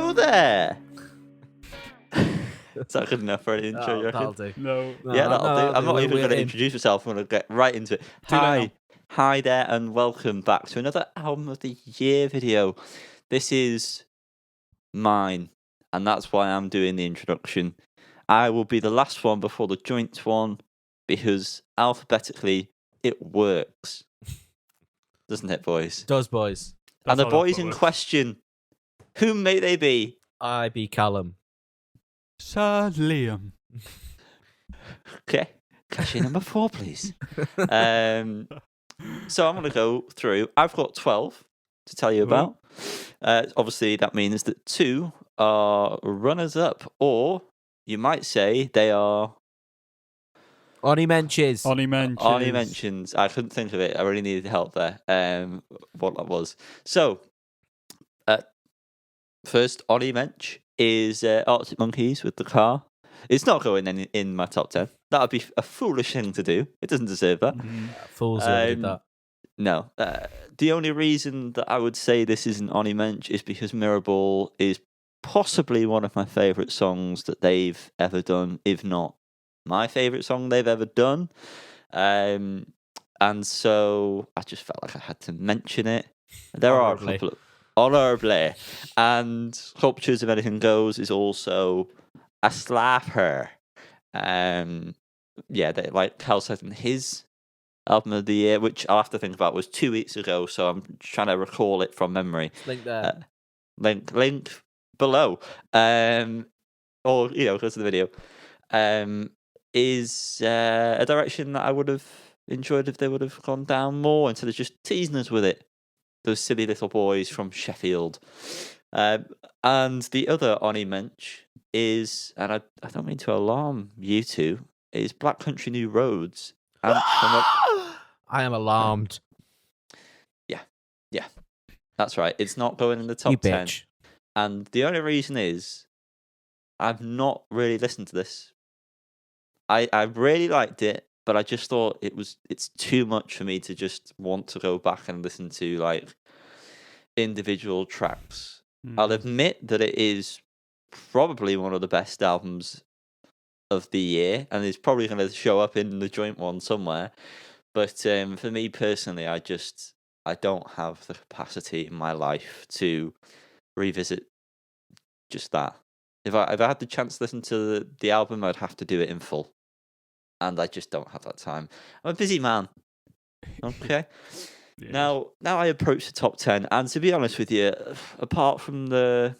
Hello there. Is that good enough for an intro, you reckon? That'll do. No. Yeah, that'll do. I'm not even we're going to in. introduce myself. I'm going to get right into it. Too late Hi there, and welcome back to another Album of the Year video. This is mine, and that's why I'm doing the introduction. I will be the last one before the joint one, because alphabetically, it works. Doesn't it, boys? Does, boys. And the That's how boys that in works. question, who may they be? I be Callum. Sir Liam. Okay, cashier number 4, please. So I'm going to go through. I've got 12 to tell you about. Obviously, that means that 2 are runners-up, or you might say they are... Oni Menches. Oni Menches. Arnie mentions. I couldn't think of it. I really needed help there. What that was. So, first, Arnie Mensch is Arctic Monkeys with The Car. It's not going in my top 10. That would be a foolish thing to do. It doesn't deserve that. Fools who did that. No. The only reason that I would say this isn't Arnie Mensch is because Mirrorball is possibly one of my favourite songs that they've ever done, if not my favourite song they've ever done. And so I just felt like I had to mention it. There are a couple of... Honorably. And Sculptures of Anything Goes is also a slapper. Like Cal said in his album of the year, which I'll have to think about, was 2 weeks ago, so I'm trying to recall it from memory. Link there. Link below. Or, go to the video. Is a direction that I would have enjoyed if they would have gone down more instead of just teasing us with it. Those silly little boys from Sheffield. And the other Oni Mensch is, and I don't mean to alarm you two, is Black Country New Roads. And I am alarmed. Yeah, that's right. It's not going in the top You 10. bitch. And the only reason is I've not really listened to this. I really liked it, but I just thought it's too much for me to just want to go back and listen to like individual tracks. I'll admit that it is probably one of the best albums of the year, and it's probably going to show up in the joint one somewhere. But for me personally, I don't have the capacity in my life to revisit just that. If I had the chance to listen to the album, I'd have to do it in full. And I just don't have that time. I'm a busy man. Okay. Yeah. Now I approach the top 10, and to be honest with you, apart from the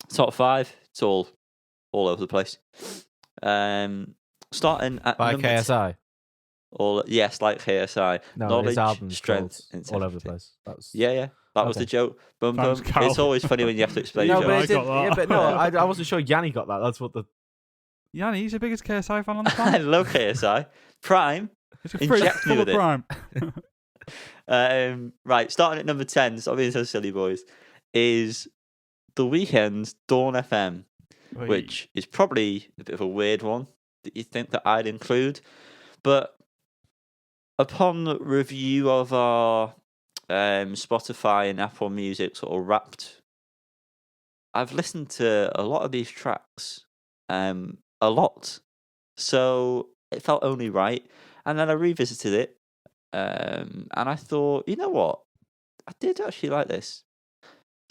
top 5, it's all over the place. Starting at By number KSI. Yes, like KSI. No, Knowledge, his album's strength, all over the integrity. place. That's... Yeah. That was Okay. the joke. Bum bum. Thanks, Cal. It's always funny when you have to explain No, jokes. but I it did, got that. yeah, but no, I wasn't sure Yanni got that. That's what the... Yanni, he's the biggest KSI fan on the I planet. love KSI. Prime. It's a fridge Inject me full of with it. prime. Right, starting at number 10, stop being so silly, boys, is The Weeknd's Dawn FM, which is probably a bit of a weird one that you think that I'd include. But upon review of our Spotify and Apple Music sort of Wrapped, I've listened to a lot of these tracks, a lot. So it felt only right. And then I revisited it, and I thought, you know what? I did actually like this.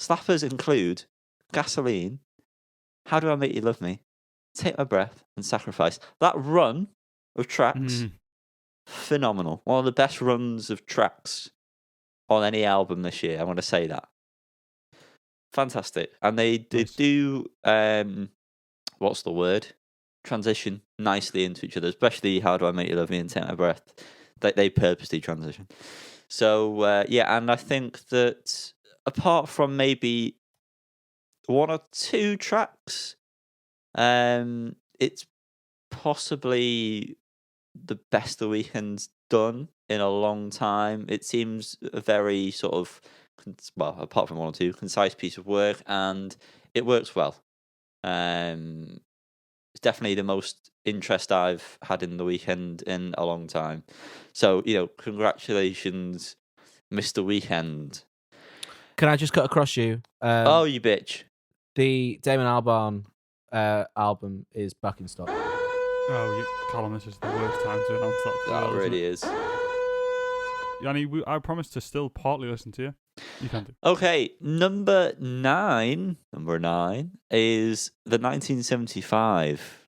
Slappers include Gasoline, How Do I Make You Love Me, Take My Breath, and Sacrifice. That run of tracks, phenomenal. One of the best runs of tracks on any album this year. I want to say that. Fantastic. And they Nice. do, what's the word? Transition nicely into each other, especially How Do I Make You Love Me and Take My Breath. They purposely transition. So, and I think that apart from maybe 1 or 2 tracks, it's possibly the best The Weeknd's done in a long time. It seems a very sort of, apart from 1 or 2, concise piece of work, and it works well. It's definitely the most interest I've had in The Weeknd in a long time. So, congratulations, Mr. Weeknd. Can I just cut across you? Oh, you bitch. The Damon Albarn album is back in stock. Callum, this is the worst time to announce that. That really is. Yanni, I promise to still partly listen to you. You can do. Okay, number nine is the 1975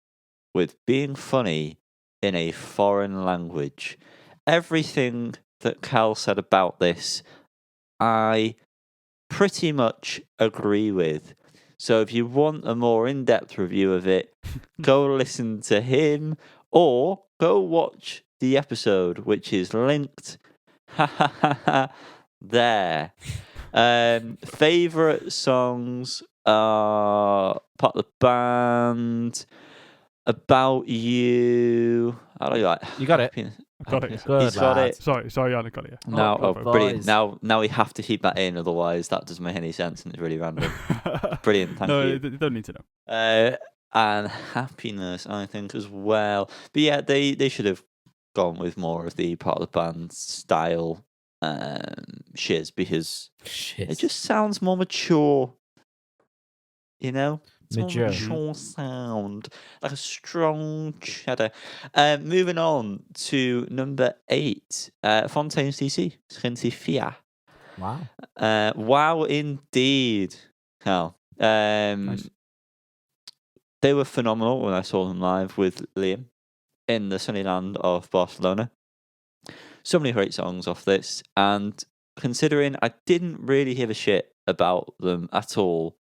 with Being Funny in a Foreign Language. Everything that Cal said about this, I pretty much agree with. So if you want a more in-depth review of it, go listen to him or go watch the episode, which is linked there. Favorite songs are part of the band, About You. How do you like? You got it. Got it. Good, He's got lad. it. Sorry, Yanni, got it. Now, Oh, brilliant. boys. Now we have to keep that in, otherwise that doesn't make any sense and it's really random. Brilliant, thank you. No, you don't need to know. And Happiness, I think, as well. But yeah, they should have gone with more of the part of the band style shiz, because it just sounds more mature. You know? It's more Mature. mature sound. Like a strong cheddar. Moving on to number 8. Fontaines DC. Skinty Fia. Wow. Wow, indeed. Cal. Nice. They were phenomenal when I saw them live with Liam in the sunny land of Barcelona. So many great songs off this, and considering I didn't really give a shit about them at all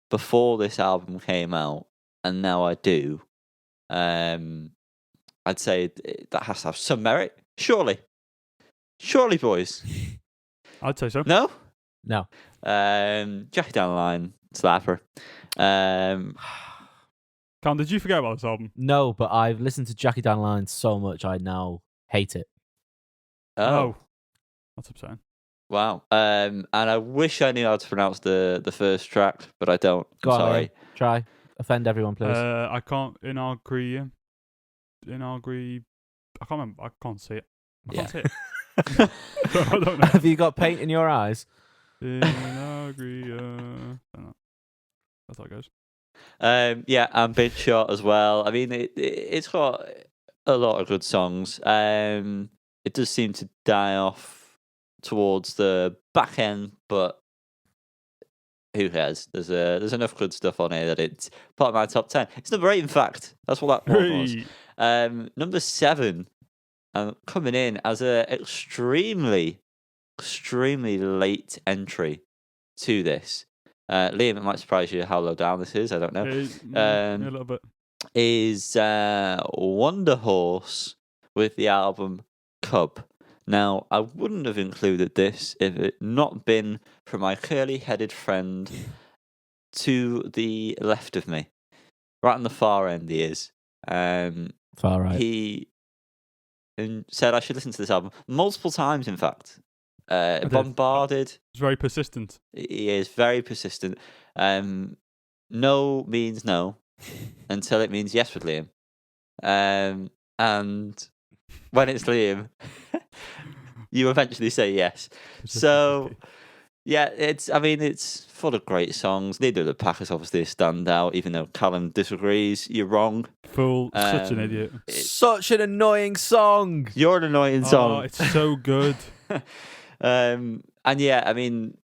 before this album came out, and now I do, I'd say that has to have some merit. Surely, boys. I'd say so. No? No. Jackie Down the Line, slapper. Cam, did you forget about this album? No, but I've listened to Jackie Down the Line so much I now hate it. Oh, That's upsetting. wow. And I wish I knew how to pronounce the first track, but I don't. Go I'm on, sorry. Liam. Try. Offend everyone, please. I can't agree. I can't remember. I can't see it. I can't see it. I don't know. Have you got paint in your eyes? Agree. That's how it goes. Yeah, and Big Shot as well. I mean, it's got a lot of good songs. It does seem to die off towards the back end, but who cares? There's enough good stuff on here that it's part of my top 10. It's number 8, in fact. That's what that one was. Number 7, coming in as a extremely late entry to this. Liam, it might surprise you how low down this is. I don't know. A little bit. Is Wunderhorse with the album Cub. Now, I wouldn't have included this if it not been for my curly-headed friend to the left of me. Right on the far end he is. Far right. He said I should listen to this album multiple times, in fact. Bombarded. It's very persistent. He is very persistent. No means no until it means yes with Liam. And when it's Liam, you eventually say yes. So, yeah, it's full of great songs. Neither of the Packers obviously stand out, even though Callum disagrees. You're wrong. Fool. Such an idiot. Such an annoying song. You're an annoying song. Oh, it's so good. And yeah, I mean,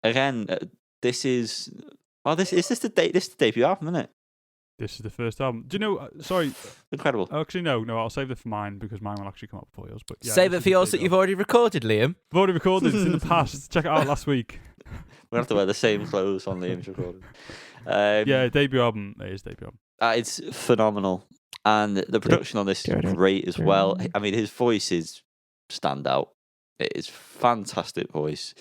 again, this is the debut album, isn't it? This is the first album. Do you know? Sorry. Incredible. Actually, no. I'll save it for mine because mine will actually come up before yours. But yeah, Save it for yours that you've already recorded, Liam. I've already recorded. It's in the past. Check it out last week. We'll have to wear the same clothes on Liam's recording. Yeah, debut album. It is debut album. It's phenomenal, and the production on this is great as well. I mean, his voice is standout. It is fantastic voice.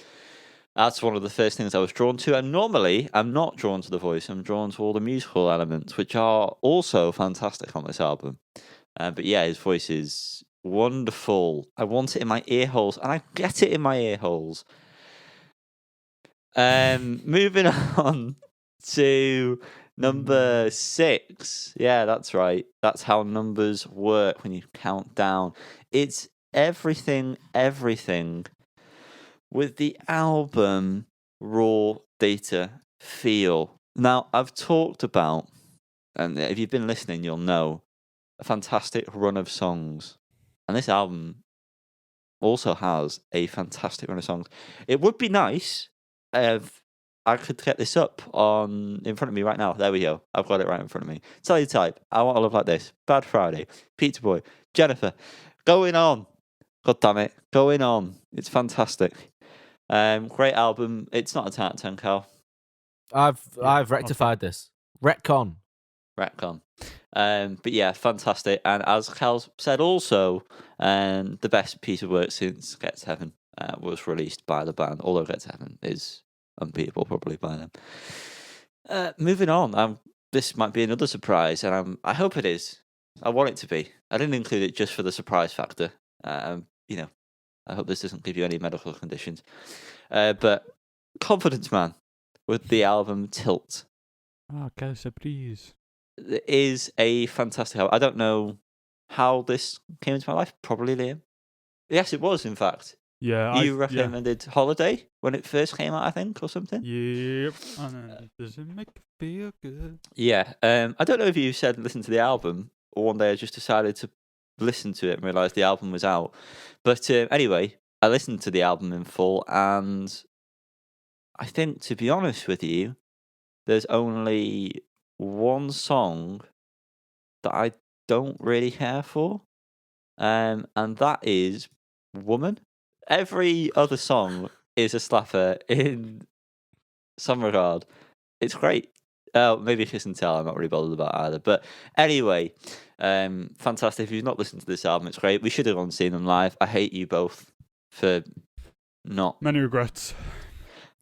That's one of the first things I was drawn to. And normally, I'm not drawn to the voice. I'm drawn to all the musical elements, which are also fantastic on this album. But yeah, his voice is wonderful. I want it in my ear holes, and I get it in my ear holes. Moving on to number 6. Yeah, that's right. That's how numbers work when you count down. It's everything with the album Raw Data feel. Now, I've talked about, and if you've been listening, you'll know, a fantastic run of songs. And this album also has a fantastic run of songs. It would be nice if I could get this up in front of me right now. There we go. I've got it right in front of me. Teletype, I Want to Love Like This, Bad Friday, Pizza Boy, Jennifer, Going On. God damn it, Going On. It's fantastic. Great album. It's not a 10 out of 10, Carl. I've rectified this. Retcon. But yeah, fantastic. And as Cal said also, the best piece of work since Get to Heaven was released by the band, although Get to Heaven is unbeatable probably by them. Moving on, this might be another surprise, and I hope it is. I want it to be. I didn't include it just for the surprise factor. I hope this doesn't give you any medical conditions. But Confidence Man with the album Tilt. Quelle surprise. It is a fantastic album. I don't know how this came into my life. Probably Liam. Yes, it was, in fact. Yeah. You recommended Holiday when it first came out, I think, or something? Yep. Does it make you feel good? Yeah. I don't know if you said listen to the album, or one day I just decided to listen to it and realised the album was out. But anyway, I listened to the album in full, and I think, to be honest with you, there's only one song that I don't really care for, and that is Woman. Every other song is a slapper in some regard. It's great. Maybe Kiss and Tell I'm not really bothered about either. But anyway, fantastic. If you've not listened to this album, it's great. We should have gone and seen them live. I hate you both for not. Many regrets.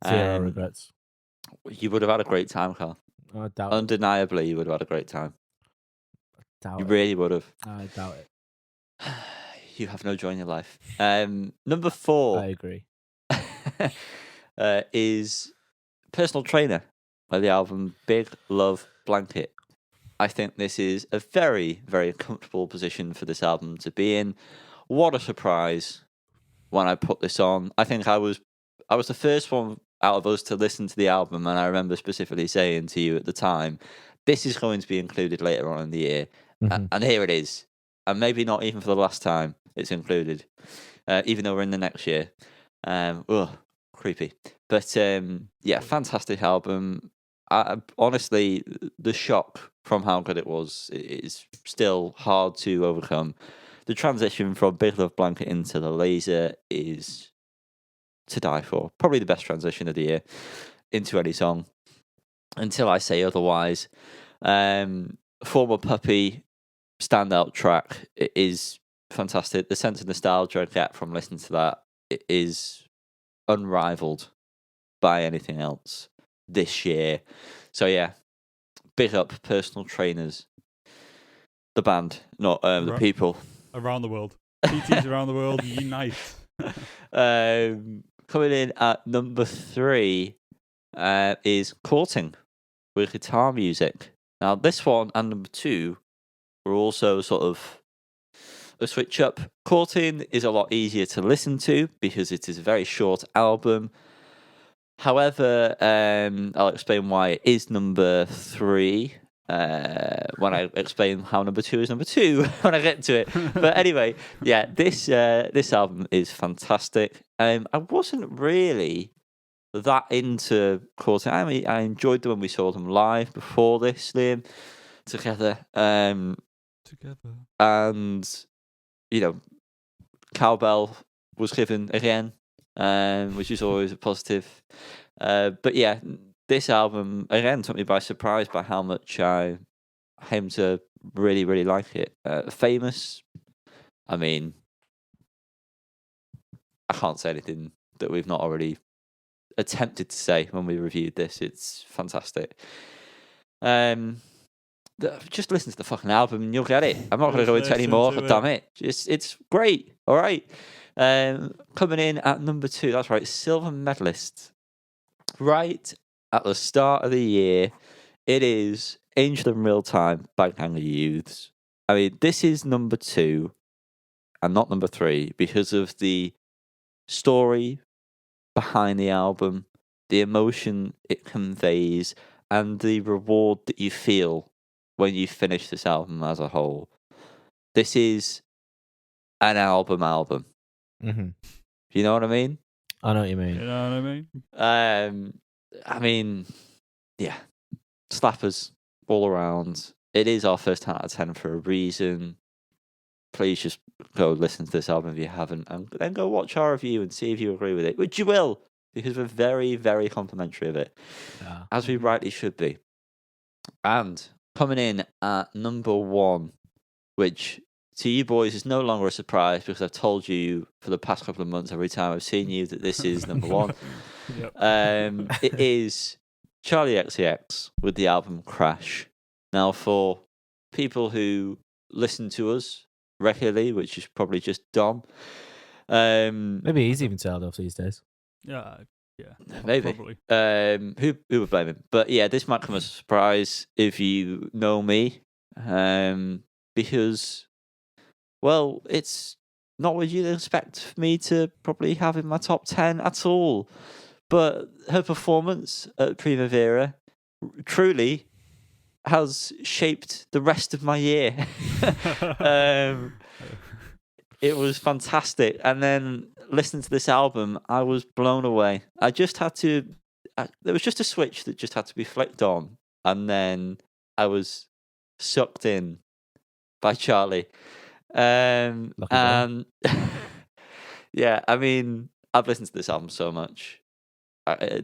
Zero regrets. You would have had a great time, Carl. I doubt Undeniably, you would have had a great time. You it. really would have. I doubt it. You have no joy in your life. Number 4. I agree. Is Personal Trainer by the album Big Love Blanket. I think this is a very, very comfortable position for this album to be in. What a surprise when I put this on. I think I was the first one out of us to listen to the album, and I remember specifically saying to you at the time, this is going to be included later on in the year. Mm-hmm. And here it is. And maybe not even for the last time it's included, even though we're in the next year. Creepy. But yeah, fantastic album. Honestly, the shock from how good it was is still hard to overcome. The transition from Big Love Blanket into The Laser is to die for. Probably the best transition of the year into any song, until I say otherwise. Former Puppy, standout track. It is fantastic. The sense of nostalgia I get from listening to that is unrivaled by anything else this year. So yeah, big up Personal Trainers, the band, not the people around the world. PTs around the world unite. Coming in at number 3 is Courting with guitar music. Now this one and number 2 were also sort of a switch up. Courting is a lot easier to listen to because it is a very short album. However, I'll explain why it is number 3 when I explain how number 2 is number 2 when I get to it. But anyway, yeah, this album is fantastic. I wasn't really that into Courting. I mean, I enjoyed them when we saw them live before this, Liam, together. And Cowbell was given again, which is always a positive. But yeah, this album again took me by surprise by how much I came to really, really like it. Famous. I mean, I can't say anything that we've not already attempted to say when we reviewed this. It's fantastic. Just listen to the fucking album and you'll get it. I'm not going to go into any more. Damn it! It's great. All right. Coming in at number 2. That's right. Silver medalist. Right at the start of the year, it is Angel in Real Time by Gang of Youths. I mean, this is number 2 and not number 3 because of the story behind the album, the emotion it conveys, and the reward that you feel when you finish this album as a whole. This is an album. Mm-hmm. You know what I mean? I know what you mean. You know what I mean? I mean, yeah, slappers all around. It is our first 10 out of 10 for a reason. Please just go listen to this album if you haven't, and then go watch our review and see if you agree with it, which you will, because we're very, very complimentary of it, as we rightly should be. And coming in at number 1, which to you boys is no longer a surprise because I've told you for the past couple of months every time I've seen you that this is number 1. Yep. It is Charli XCX with the album Crash. Now, for people who listen to us regularly, which is probably just Dom, Maybe he's even tailed off these days. Yeah. maybe. Probably. Who would blame him? But yeah, this might come as a surprise if you know me, because, well, it's not what you'd expect me to probably have in my top 10 at all. But her performance at Primavera truly has shaped the rest of my year. It was fantastic. And then listening to this album, I was blown away. I just had to... there was just a switch that just had to be flicked on. And then I was sucked in by Charli. And yeah, I mean, I've listened to this album so much.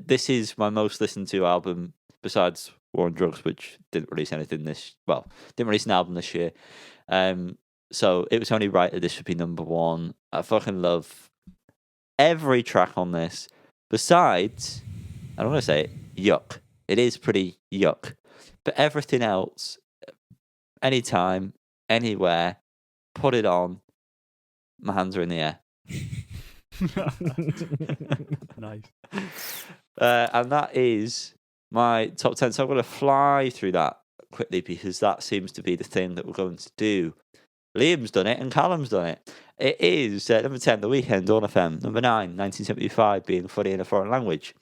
This is my most listened to album besides War on Drugs, which didn't release anything didn't release an album this year. So it was only right that this should be number 1. I fucking love every track on this. Besides, I don't want to say it, yuck. It is pretty yuck. But everything else, anytime, anywhere, put it on, my hands are in the air. Nice. And that is my top 10. So I'm going to fly through that quickly because that seems to be the thing that we're going to do. Liam's done it and Callum's done it. It is number 10, The Weeknd, Dawn FM. Number 9, 1975, Being Funny in a Foreign Language.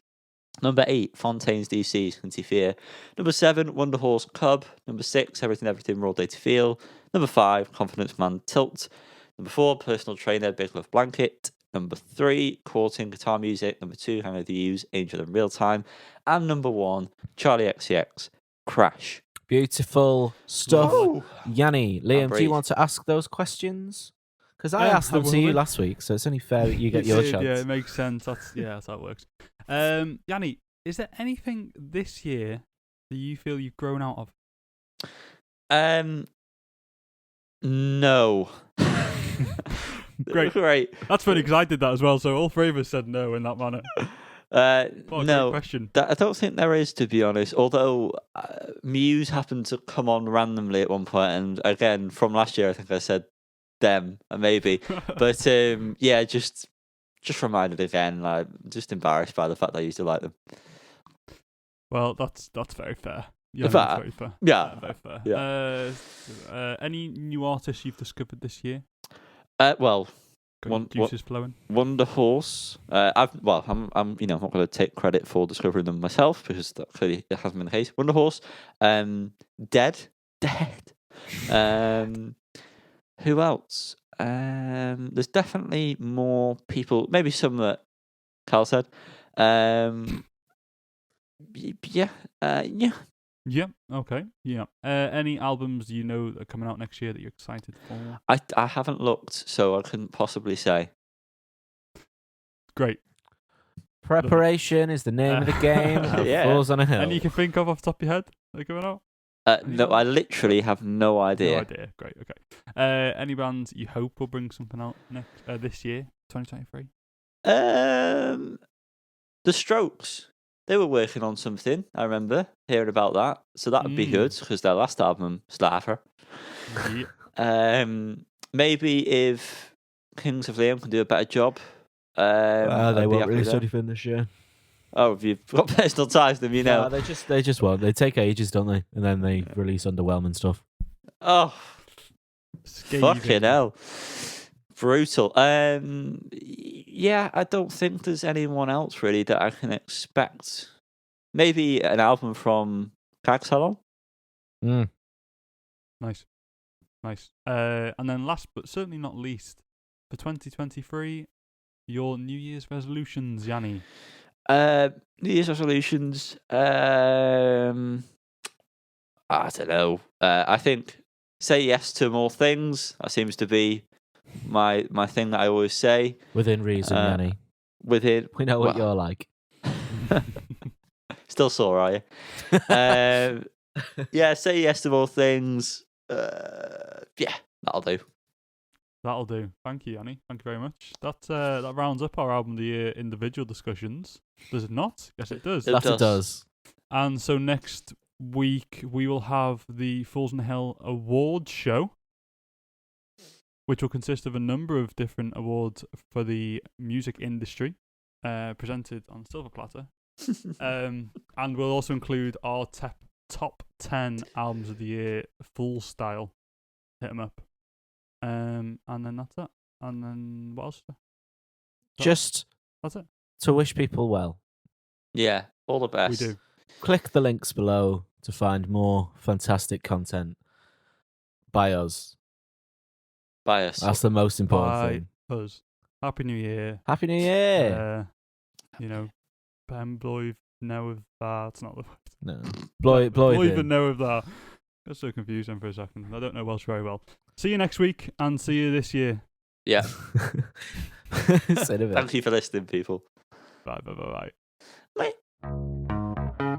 Number 8, Fontaines DC, Skinty Fear. Number 7, Wunderhorse Cub. Number 6, Everything, Raw Day to Feel. Number 5, Confidence Man Tilt. Number 4, Personal Trainer, Big Love Blanket. Number 3, Courting Guitar Music. Number 2, Hang of the Use, Angel in Real Time. And number 1, Charli XCX, Crash. Beautiful stuff. Whoa. Yanni, Liam, do you want to ask those questions? Because I asked them to you last week, so it's only fair that you get your chance. Yeah, it makes sense. That's how it works. Yanni, is there anything this year that you feel you've grown out of? No. Great. That's funny because I did that as well. So all 3 of us said no in that manner. No, question. I don't think there is, to be honest. Although Muse happened to come on randomly at one point, and again from last year, I think I said them, maybe. But yeah, just reminded again. Like, just embarrassed by the fact that I used to like them. Well, that's very fair. Yeah, That's very fair. Yeah, very fair. Yeah. Any new artists you've discovered this year? Well. Juices flowing. Wunderhorse. I'm not going to take credit for discovering them myself because that clearly it hasn't been the case. Wunderhorse. Dead. Who else? There's definitely more people. Maybe some that Carl said. Yeah. Yeah. Okay. Yeah. Any albums you know that are coming out next year that you're excited for? I haven't looked, so I couldn't possibly say. Great. Preparation is the name of the game. Yeah. Falls on a hill. Any you can think of off the top of your head that are coming out? No, I literally have no idea. No idea. Great. Okay. Any bands you hope will bring something out this year, 2023? The Strokes. They were working on something, I remember hearing about that. So that would be good, because their last album, Slaver. Yeah. Maybe if Kings of Leon can do a better job. They won't release anything this year. Oh, if you've got personal ties to them, you know. No, they just won't. They take ages, don't they? And then they release underwhelming stuff. Oh, Scathing. fucking hell. Brutal. Yeah, I don't think there's anyone else really that I can expect. Maybe an album from Kag Salon. Nice. And then last but certainly not least, for 2023, your New Year's resolutions, Yanni. New Year's resolutions. I don't know. I think say yes to more things. That seems to be my thing that I always say. Within reason, Yanni. We know what you're like. Still sore, are you? Yeah, say yes to more things. Yeah, that'll do. That'll do. Thank you, Yanni. Thank you very much. That rounds up our album of the year individual discussions. Does it not? Yes, it does. It does. And so next week we will have the Fools in Hell Awards show, which will consist of a number of different awards for the music industry, presented on silver platter. And we'll also include our top 10 albums of the year, full style. Hit 'em up. And then that's it. And then what else? Just that's it. To wish people well. Yeah, all the best. We do. Click the links below to find more fantastic content by us. By us. That's the most important thing. Us. Happy New Year. Happy New Year. Ben Bloiv know of that. It's not the word. No. Bloiv know of that. I got so confused then for a second. I don't know Welsh very well. See you next week and see you this year. Yeah. Thank you for listening, people. Bye. Bye.